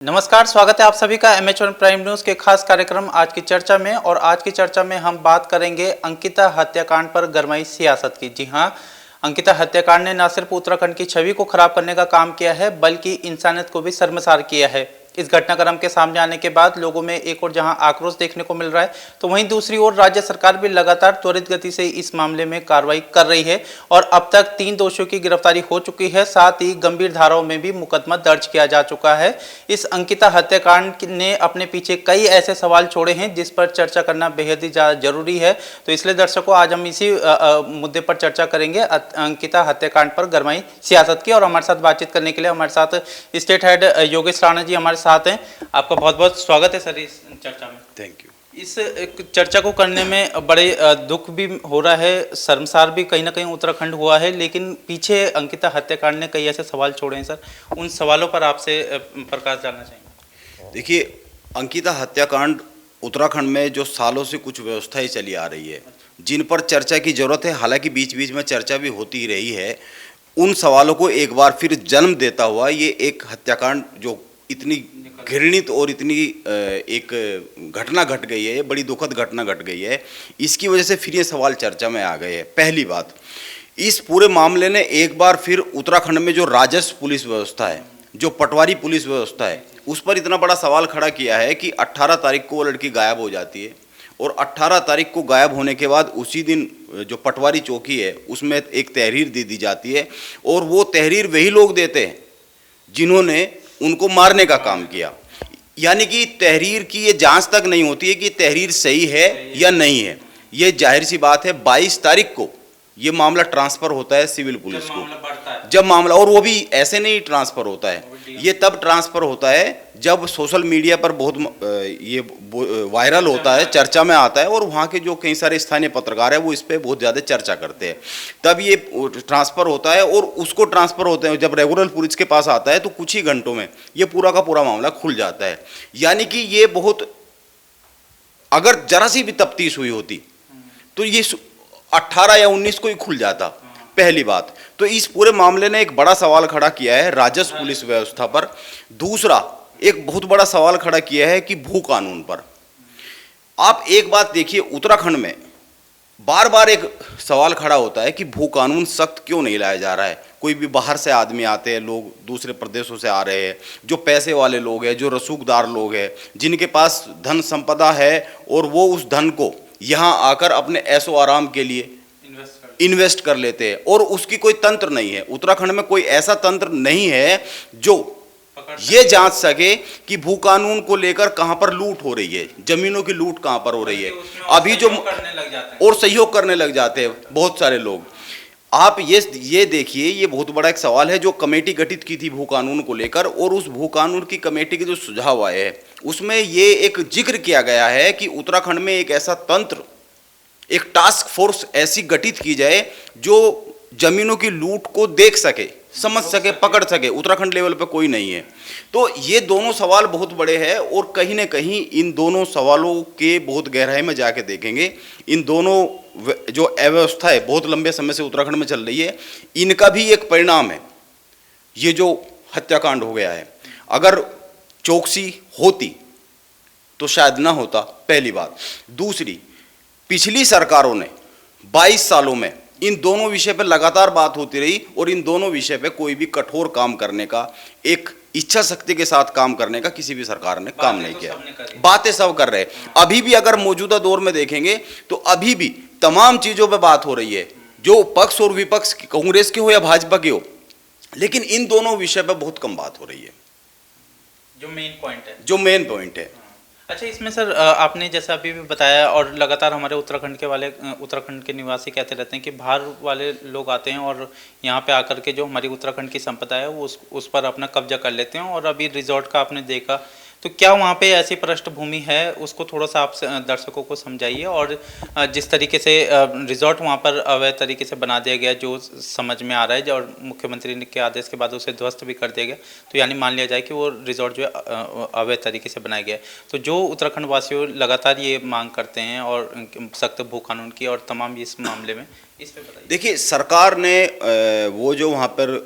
नमस्कार, स्वागत है आप सभी का एमएच1 प्राइम न्यूज़ के खास कार्यक्रम आज की चर्चा में। और आज की चर्चा में हम बात करेंगे अंकिता हत्याकांड पर गरमाई सियासत की। जी हां, अंकिता हत्याकांड ने न सिर्फ उत्तराखंड की छवि को खराब करने का काम किया है बल्कि इंसानियत को भी शर्मसार किया है। इस घटनाक्रम के सामने आने के बाद लोगों में एक और जहां आक्रोश देखने को मिल रहा है, तो वहीं दूसरी ओर राज्य सरकार भी लगातार त्वरित गति से इस मामले में कार्रवाई कर रही है और अब तक 3 दोषियों की गिरफ्तारी हो चुकी है। साथ ही गंभीर धाराओं में भी मुकदमा दर्ज किया जा चुका है। इस अंकिता हत्याकांड ने अपने पीछे कई ऐसे सवाल छोड़े हैं जिस पर चर्चा करना बेहद ही जरूरी है। तो इसलिए दर्शकों, आज हम इसी मुद्दे पर चर्चा करेंगे, अंकिता हत्याकांड पर गरमाई सियासत की। और हमारे साथ बातचीत करने के लिए हमारे साथ स्टेट हेड योगेश राणा जी हमारे साथ हैं। आपका बहुत बहुत स्वागत है सर इस चर्चा में। Thank you. इस चर्चा को करने में बड़े दुख भी हो रहा है, शर्मसार भी कहीं ना कहीं उत्तराखंड हुआ है, लेकिन पीछे अंकिता हत्याकांड ने कई ऐसे सवाल छोड़े हैं सर, उन सवालों पर आपसे प्रकाश डालना चाहेंगे। देखिए, अंकिता हत्याकांड उत्तराखंड में जो सालों से कुछ व्यवस्थाएं चली आ रही है, जिन पर चर्चा की जरूरत है, हालांकि बीच बीच में चर्चा भी होती ही रही है, उन सवालों को एक बार फिर जन्म देता हुआ ये एक हत्याकांड जो इतनी घृणित और इतनी एक घटना घट गई है, बड़ी दुखद घटना घट गई है, इसकी वजह से फिर ये सवाल चर्चा में आ गए हैं। पहली बात, इस पूरे मामले ने एक बार फिर उत्तराखंड में जो राजस्व पुलिस व्यवस्था है, जो पटवारी पुलिस व्यवस्था है, उस पर इतना बड़ा सवाल खड़ा किया है कि 18 तारीख को वो लड़की गायब हो जाती है और 18 तारीख को गायब होने के बाद उसी दिन जो पटवारी चौकी है उसमें एक तहरीर दे दी जाती है और वो तहरीर वही लोग देते हैं जिन्होंने उनको मारने का काम किया। यानी कि तहरीर की ये जांच तक नहीं होती है कि तहरीर सही है या नहीं है। ये जाहिर सी बात है, 22 तारीख को ये मामला ट्रांसफ़र होता है सिविल पुलिस को। जब मामला, और वो भी ऐसे नहीं ट्रांसफ़र होता है, ये तब ट्रांसफ़र होता है जब सोशल मीडिया पर बहुत ये वायरल होता है, चर्चा में आता है और वहाँ के जो कई सारे स्थानीय पत्रकार हैं वो इस पर बहुत ज़्यादा चर्चा करते हैं, तब ये ट्रांसफ़र होता है। और उसको ट्रांसफ़र होते हैं जब रेगुलर पुलिस के पास आता है तो कुछ ही घंटों में ये पूरा का पूरा मामला खुल जाता है। यानी कि ये बहुत, अगर जरा सी भी तफ्तीश हुई होती तो ये 18 या 19 को ही खुल जाता। पहली बात तो इस पूरे मामले ने एक बड़ा सवाल खड़ा किया है राजस्व पुलिस व्यवस्था पर। दूसरा, एक बहुत बड़ा सवाल खड़ा किया है कि भू कानून पर। आप एक बात देखिए, उत्तराखंड में बार बार एक सवाल खड़ा होता है कि भू कानून सख्त क्यों नहीं लाया जा रहा है। कोई भी बाहर से आदमी आते हैं, लोग दूसरे प्रदेशों से आ रहे हैं, जो पैसे वाले लोग हैं, जो रसूखदार लोग हैं, जिनके पास धन संपदा है और वो उस धन को यहाँ आकर अपने ऐशो आराम के लिए इन्वेस्ट कर लेते हैं और उसकी कोई तंत्र नहीं है। उत्तराखंड में कोई ऐसा तंत्र नहीं है जो ये जांच सके कि भू कानून को लेकर कहां पर लूट हो रही है, जमीनों की लूट कहां पर हो रही है। अभी जो और सहयोग करने लग जाते हैं बहुत सारे लोग। आप ये देखिए, ये बहुत बड़ा एक सवाल है जो कमेटी गठित की थी भू कानून को लेकर, और उस भू कानून की कमेटी के जो सुझाव आए हैं उसमें ये एक जिक्र किया गया है कि उत्तराखंड में एक ऐसा तंत्र, एक टास्क फोर्स ऐसी गठित की जाए जो जमीनों की लूट को देख सके, समझ सके, पकड़ सके। उत्तराखंड लेवल पे कोई नहीं है। तो ये दोनों सवाल बहुत बड़े हैं और कहीं ना कहीं इन दोनों सवालों के बहुत गहराई में जाके देखेंगे, इन दोनों जो अव्यवस्था है बहुत लंबे समय से उत्तराखंड में चल रही है, इनका भी एक परिणाम है ये जो हत्याकांड हो गया है। अगर चौकसी होती तो शायद ना होता, पहली बात। दूसरी, पिछली सरकारों ने 22 सालों में इन दोनों विषय पर लगातार बात होती रही और इन दोनों विषय पे कोई भी कठोर काम करने का, एक इच्छा शक्ति के साथ काम करने का किसी भी सरकार ने काम नहीं किया। बातें सब कर रहे हैं। अभी भी अगर मौजूदा दौर में देखेंगे तो अभी भी तमाम चीजों पे बात हो रही है, जो पक्ष और विपक्ष, कांग्रेस के हो या भाजपा के हो, लेकिन इन दोनों विषय पर बहुत कम बात हो रही है, जो मेन पॉइंट है। अच्छा, इसमें सर आपने जैसा अभी भी बताया और लगातार हमारे उत्तराखंड के निवासी कहते रहते हैं कि बाहर वाले लोग आते हैं और यहाँ पे आकर के जो हमारी उत्तराखंड की संपदा है वो उस पर अपना कब्जा कर लेते हैं। और अभी रिजॉर्ट का आपने देखा, तो क्या वहाँ पे ऐसी पृष्ठभूमि है, उसको थोड़ा सा आप दर्शकों को समझाइए। और जिस तरीके से रिजॉर्ट वहाँ पर अवैध तरीके से बना दिया गया, जो समझ में आ रहा है, और मुख्यमंत्री के आदेश के बाद उसे ध्वस्त भी कर दिया गया, तो यानी मान लिया जाए कि वो रिजॉर्ट जो है अवैध तरीके से बनाया गया है। तो जो उत्तराखंड वासियों लगातार ये मांग करते हैं और सख्त भू कानून की और तमाम इस मामले में, इस पे बताइए। देखिए, सरकार ने वो जो वहाँ पर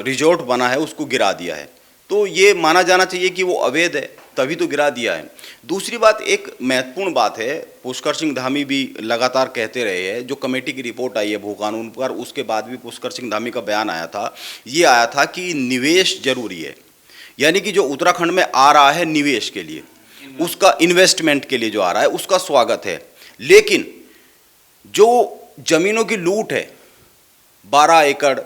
रिजॉर्ट बना है उसको गिरा दिया है। तो ये माना जाना चाहिए कि वो अवैध है, तभी तो गिरा दिया है। दूसरी बात, एक महत्वपूर्ण बात है, पुष्कर सिंह धामी भी लगातार कहते रहे हैं, जो कमेटी की रिपोर्ट आई है भू कानून पर, उसके बाद भी पुष्कर सिंह धामी का बयान आया था, ये आया था कि निवेश जरूरी है, यानी कि जो उत्तराखंड में आ रहा है निवेश के लिए, उसका इन्वेस्टमेंट के लिए जो आ रहा है उसका स्वागत है, लेकिन जो जमीनों की लूट है 12 एकड़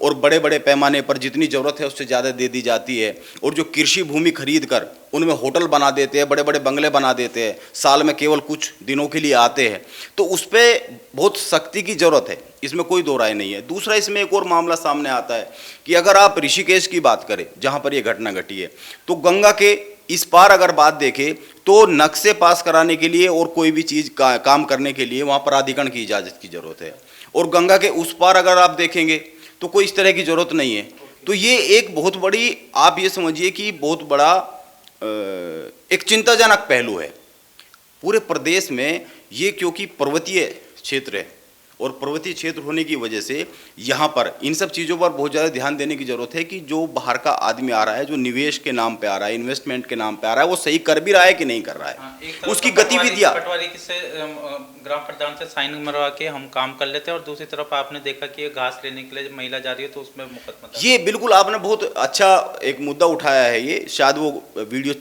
और बड़े बड़े पैमाने पर जितनी ज़रूरत है उससे ज़्यादा दे दी जाती है, और जो कृषि भूमि खरीद कर उनमें होटल बना देते हैं, बड़े बड़े बंगले बना देते हैं, साल में केवल कुछ दिनों के लिए आते हैं, तो उस पर बहुत सख्ती की ज़रूरत है, इसमें कोई दो राय नहीं है। दूसरा, इसमें एक और मामला सामने आता है कि अगर आप ऋषिकेश की बात करें जहाँ पर यह घटना घटी है, तो गंगा के इस पार अगर बात देखें तो नक्शे पास कराने के लिए और कोई भी चीज़ काम करने के लिए वहाँ प्राधिकरण की इजाज़त की ज़रूरत है, और गंगा के उस पार अगर आप देखेंगे तो कोई इस तरह की ज़रूरत नहीं है। तो ये एक बहुत बड़ी, आप ये समझिए कि बहुत बड़ा एक चिंताजनक पहलू है पूरे प्रदेश में ये, क्योंकि पर्वतीय क्षेत्र है और पर्वतीय क्षेत्र होने की वजह से यहाँ पर इन सब चीज़ों पर बहुत ज़्यादा ध्यान देने की ज़रूरत है कि जो बाहर का आदमी आ रहा है, जो निवेश के नाम पे आ रहा है, इन्वेस्टमेंट के नाम पे आ रहा है, वो सही कर भी रहा है कि नहीं कर रहा है, उसकी गतिविधियाँ। पटवारी से ग्राम प्रधान से साइन मरवा के हम काम कर लेते हैं, और दूसरी तरफ आपने देखा कि घास लेने के लिए महिला जा रही है तो उसमें मुकदमा। ये बिल्कुल आपने बहुत अच्छा एक मुद्दा उठाया है, ये शायद वो वीडियो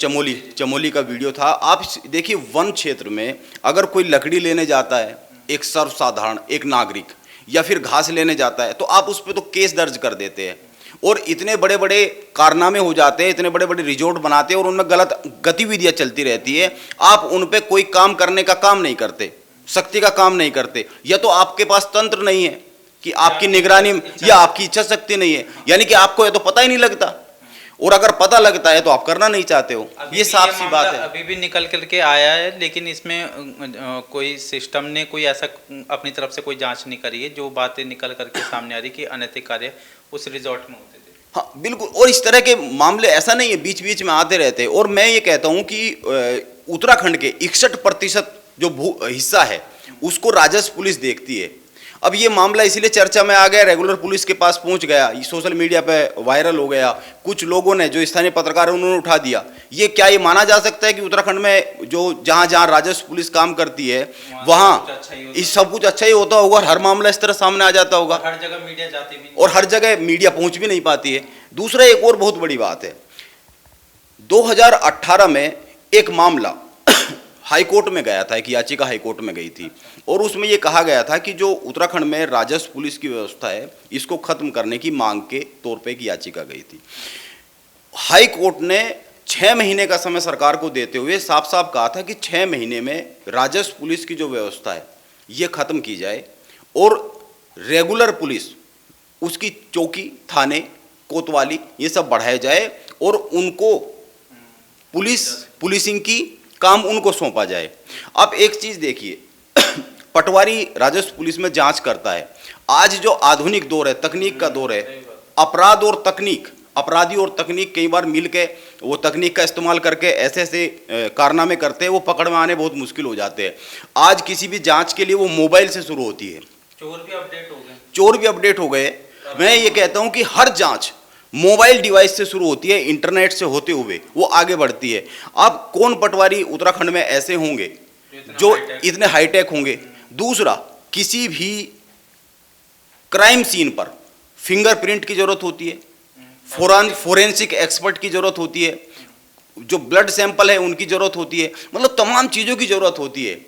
चमोली का वीडियो था। आप देखिए, वन क्षेत्र में अगर कोई लकड़ी लेने जाता है, एक सर्वसाधारण एक नागरिक, या फिर घास लेने जाता है, तो आप उस पर तो केस दर्ज कर देते हैं, और इतने बड़े बड़े कारनामे हो जाते हैं, इतने बड़े बड़े रिजॉर्ट बनाते हैं और उनमें गलत गतिविधियां चलती रहती है, आप उन पे कोई काम करने का काम नहीं करते, सख्ती का काम नहीं करते, या तो आपके पास तंत्र नहीं है कि आपकी निगरानी, या आपकी इच्छा शक्ति नहीं है, यानी कि आपको ये तो पता ही नहीं लगता, और अगर पता लगता है तो आप करना नहीं चाहते हो। ये साफ सी बात है। अभी भी निकल करके आया है, लेकिन इसमें कोई सिस्टम ने कोई ऐसा अपनी तरफ से कोई जांच नहीं करी है, जो बातें निकल करके सामने आ रही कि अनैतिक कार्य उस रिजॉर्ट में होते थे। हाँ बिल्कुल, और इस तरह के मामले ऐसा नहीं है, बीच बीच में आते रहते हैं, और मैं ये कहता हूँ कि उत्तराखंड के 61% जो हिस्सा है उसको राजस्व पुलिस देखती है। अब ये मामला इसलिए चर्चा में आ गया, रेगुलर पुलिस के पास पहुंच गया, सोशल मीडिया पे वायरल हो गया, कुछ लोगों ने, जो स्थानीय पत्रकार हैं उन्होंने उठा दिया। ये क्या ये माना जा सकता है कि उत्तराखंड में जो जहां जहां राजस्व पुलिस काम करती है वहां इस सब कुछ अच्छा ही होता होगा, हर मामला इस तरह सामने आ जाता होगा, हर जगह मीडिया जाती भी और हर जगह मीडिया पहुंच भी नहीं पाती है। दूसरा, एक और बहुत बड़ी बात है, 2018 में एक मामला हाईकोर्ट में गया था, एक याचिका हाईकोर्ट में गई थी, और उसमें यह कहा गया था कि जो उत्तराखंड में राजस्व पुलिस की व्यवस्था है इसको खत्म करने की मांग के तौर पे एक याचिका गई थी। हाई कोर्ट ने 6 महीने का समय सरकार को देते हुए साफ साफ कहा था कि 6 महीने में राजस्व पुलिस की जो व्यवस्था है ये खत्म की जाए, और रेगुलर पुलिस, उसकी चौकी, थाने, कोतवाली, ये सब बढ़ाए जाए, और उनको पुलिसिंग की काम उनको सौंपा जाए। अब एक चीज देखिए, पटवारी राजस्व पुलिस में जांच करता है। आज जो आधुनिक दौर है, तकनीक का दौर है, अपराध और तकनीक, अपराधी और तकनीक कई बार मिल के वो तकनीक का इस्तेमाल करके ऐसे ऐसे कारनामे करते हैं, वो पकड़ में आने बहुत मुश्किल हो जाते हैं। आज किसी भी जांच के लिए वो मोबाइल से शुरू होती है। चोर भी अपडेट हो गए, मैं ये कहता हूं कि हर जांच मोबाइल डिवाइस से शुरू होती है, इंटरनेट से होते हुए वो आगे बढ़ती है। अब कौन पटवारी उत्तराखंड में ऐसे होंगे जो इतने हाईटेक होंगे? दूसरा, किसी भी क्राइम सीन पर फिंगरप्रिंट की जरूरत होती है, फोरेंसिक एक्सपर्ट की जरूरत होती है, जो ब्लड सैंपल है उनकी जरूरत होती है, मतलब तमाम चीजों की जरूरत होती है।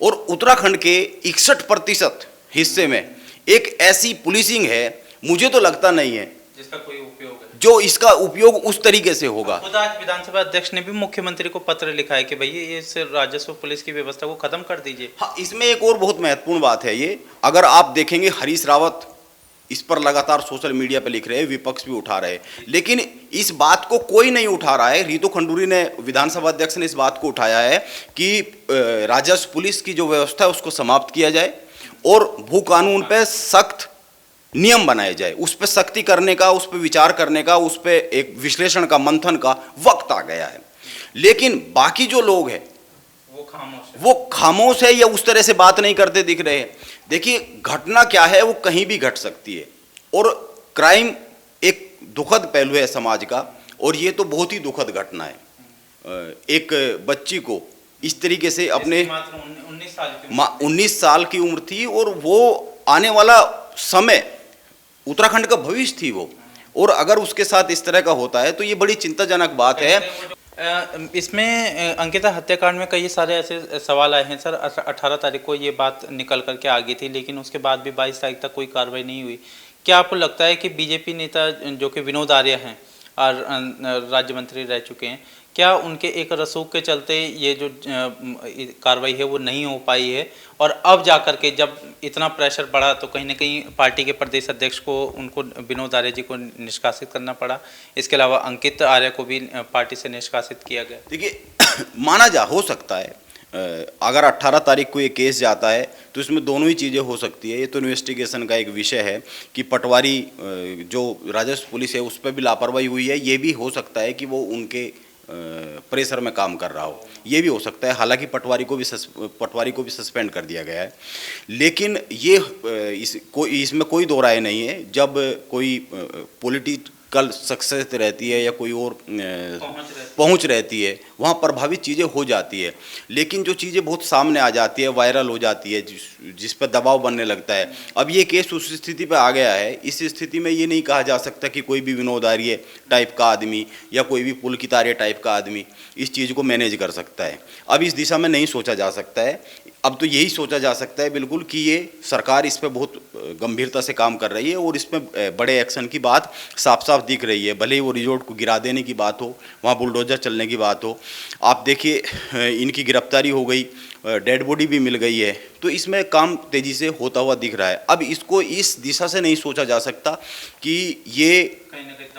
और उत्तराखंड के 61% हिस्से में एक ऐसी पुलिसिंग है, मुझे तो लगता नहीं है जिसका कोई उपयोग है, जो इसका उपयोग उस तरीके से होगा। खुद आज विधानसभा अध्यक्ष ने भी मुख्यमंत्री को पत्र लिखा है कि भैया ये इस राजस्व पुलिस की व्यवस्था को खत्म कर दीजिए। हाँ, इसमें एक और बहुत महत्वपूर्ण बात है ये, अगर आप देखेंगे हरीश रावत इस पर लगातार सोशल मीडिया पर लिख रहे हैं, विपक्ष भी उठा रहे हैं, लेकिन इस बात को कोई नहीं उठा रहा है। रितु खंडूरी ने, विधानसभा अध्यक्ष ने इस बात को उठाया है कि राजस्व पुलिस की जो व्यवस्था है उसको समाप्त किया जाए और भू कानून पे सख्त नियम बनाए जाए, उस पर सख्ती करने का, उस पर विचार करने का, उस पर एक विश्लेषण का, मंथन का वक्त आ गया है। लेकिन बाकी जो लोग हैं वो खामोश है या उस तरह से बात नहीं करते दिख रहे हैं। देखिए, घटना क्या है वो कहीं भी घट सकती है, और क्राइम एक दुखद पहलू है समाज का, और ये तो बहुत ही दुखद घटना है। एक बच्ची को इस तरीके से अपने 19 साल की उम्र थी और वो आने वाला समय उत्तराखंड का भविष्य थी वो, और अगर उसके साथ इस तरह का होता है तो ये बड़ी चिंताजनक बात है। इसमें अंकिता हत्याकांड में कई सारे ऐसे सवाल आए हैं सर। 18 तारीख को ये बात निकल करके आ गई थी, लेकिन उसके बाद भी 22 तारीख तक कोई कार्रवाई नहीं हुई। क्या आपको लगता है कि बीजेपी नेता जो कि विनोद आर्य हैं और राज्य मंत्री रह चुके हैं, क्या उनके एक रसूख के चलते ये जो कार्रवाई है वो नहीं हो पाई है, और अब जाकर के जब इतना प्रेशर बढ़ा तो कहीं ना कहीं पार्टी के प्रदेश अध्यक्ष को उनको विनोद आर्य जी को निष्कासित करना पड़ा। इसके अलावा अंकित आर्य को भी पार्टी से निष्कासित किया गया। देखिए माना जा हो सकता है अगर 18 तारीख को ये केस जाता है तो इसमें दोनों ही चीज़ें हो सकती है। ये तो इन्वेस्टिगेशन का एक विषय है कि पटवारी जो राजस्व पुलिस है उस पर भी लापरवाही हुई है। ये भी हो सकता है कि वो उनके प्रेशर में काम कर रहा हो, ये भी हो सकता है। हालांकि पटवारी को भी सस्पेंड कर दिया गया है, लेकिन ये इसमें कोई दो राय नहीं है। जब कोई पॉलिटिकल सक्सेस रहती है या कोई और पहुंच रहती है, वहाँ प्रभावित चीज़ें हो जाती है। लेकिन जो चीज़ें बहुत सामने आ जाती है, वायरल हो जाती है, जिस पर दबाव बनने लगता है। अब ये केस उस स्थिति पर आ गया है। इस स्थिति में ये नहीं कहा जा सकता कि कोई भी विनोद आर्य टाइप का आदमी या कोई भी पुलकित आर्य टाइप का आदमी इस चीज़ को मैनेज कर सकता है। अब इस दिशा में नहीं सोचा जा सकता है। अब तो यही सोचा जा सकता है बिल्कुल कि ये सरकार इस पर बहुत गंभीरता से काम कर रही है और इसमें बड़े एक्शन की बात साफ साफ दिख रही है। भले ही वो रिजॉर्ट को गिरा देने की बात हो, वहाँ बुलडोजर चलने की बात हो। आप देखिए इनकी गिरफ्तारी हो गई, डेड बॉडी भी मिल गई है, तो इसमें काम तेज़ी से होता हुआ दिख रहा है। अब इसको इस दिशा से नहीं सोचा जा सकता कि ये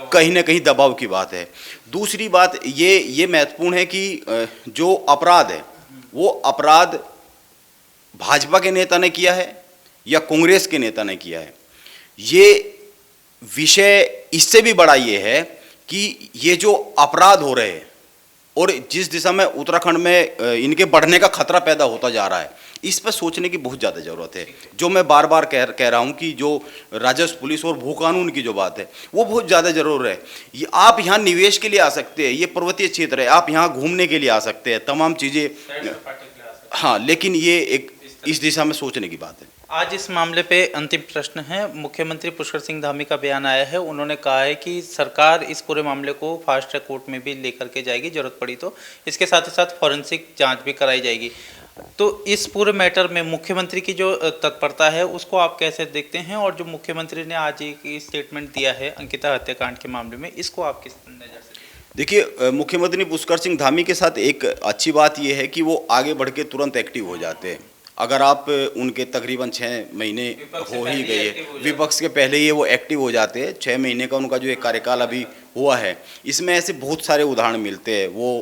कहीं ना कहीं दबाव की बात है। दूसरी बात ये महत्वपूर्ण है कि जो अपराध है वो अपराध भाजपा के नेता ने किया है या कांग्रेस के नेता ने किया है। ये विषय इससे भी बड़ा ये है कि ये जो अपराध हो रहे हैं और जिस दिशा में उत्तराखंड में इनके बढ़ने का खतरा पैदा होता जा रहा है, इस पर सोचने की बहुत ज़्यादा ज़रूरत है। जो मैं बार बार कह रहा हूँ कि जो राजस्व पुलिस और भू कानून की जो बात है वो बहुत ज़्यादा ज़रूर है। ये आप यहाँ निवेश के लिए आ सकते हैं, ये पर्वतीय क्षेत्र है, आप यहाँ घूमने के लिए आ सकते हैं, तमाम चीज़ें, हाँ, लेकिन ये एक इस दिशा में सोचने की बात है। आज इस मामले पे अंतिम प्रश्न है। मुख्यमंत्री पुष्कर सिंह धामी का बयान आया है। उन्होंने कहा है कि सरकार इस पूरे मामले को फास्ट ट्रैक कोर्ट में भी लेकर के जाएगी, जरूरत पड़ी तो इसके साथ ही साथ फॉरेंसिक जांच भी कराई जाएगी। तो इस पूरे मैटर में मुख्यमंत्री की जो तत्परता है उसको आप कैसे देखते हैं, और जो मुख्यमंत्री ने आज एक स्टेटमेंट दिया है अंकिता हत्याकांड के मामले में, इसको आप किस नज़र से? देखिए मुख्यमंत्री पुष्कर सिंह धामी के साथ एक अच्छी बात यह है कि वो आगे बढ़ के तुरंत एक्टिव हो जाते हैं। अगर आप उनके तकरीबन 6 महीने हो ही गए हैं, विपक्ष के पहले ही वो एक्टिव हो जाते हैं। 6 महीने का उनका जो एक कार्यकाल अभी हुआ है, इसमें ऐसे बहुत सारे उदाहरण मिलते हैं। वो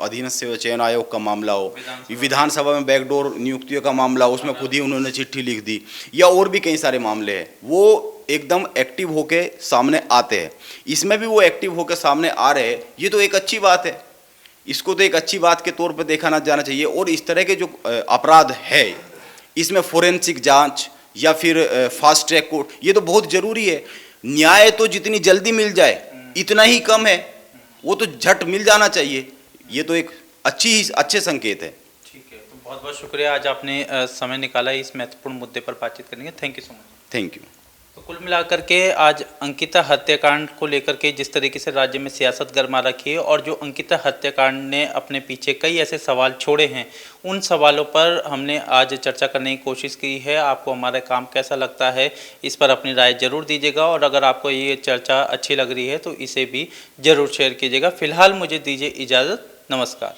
अधीनस्थ सेवा चयन आयोग का मामला हो, विधानसभा में बैकडोर नियुक्तियों का मामला हो, उसमें खुद ही उन्होंने चिट्ठी लिख दी, या और भी कई सारे मामले हैं। वो एकदम एक्टिव होके सामने आते हैं। इसमें भी वो एक्टिव होकर सामने आ रहे हैं, ये तो एक अच्छी बात है। इसको तो एक अच्छी बात के तौर पर देखा ना जाना चाहिए। और इस तरह के जो अपराध है, इसमें फोरेंसिक जांच या फिर फास्ट ट्रैक कोर्ट, ये तो बहुत ज़रूरी है। न्याय तो जितनी जल्दी मिल जाए इतना ही कम है, वो तो झट मिल जाना चाहिए। ये तो एक अच्छे संकेत है। ठीक है, तो बहुत बहुत शुक्रिया, आज आपने समय निकाला इस महत्वपूर्ण मुद्दे पर बातचीत करने के। Thank you so much. Thank you. तो कुल मिलाकर के आज अंकिता हत्याकांड को लेकर के जिस तरीके से राज्य में सियासत गर्मा रखी है, और जो अंकिता हत्याकांड ने अपने पीछे कई ऐसे सवाल छोड़े हैं, उन सवालों पर हमने आज चर्चा करने की कोशिश की है। आपको हमारा काम कैसा लगता है, इस पर अपनी राय जरूर दीजिएगा, और अगर आपको ये चर्चा अच्छी लग रही है तो इसे भी जरूर शेयर कीजिएगा। फिलहाल मुझे दीजिए इजाज़त। नमस्कार।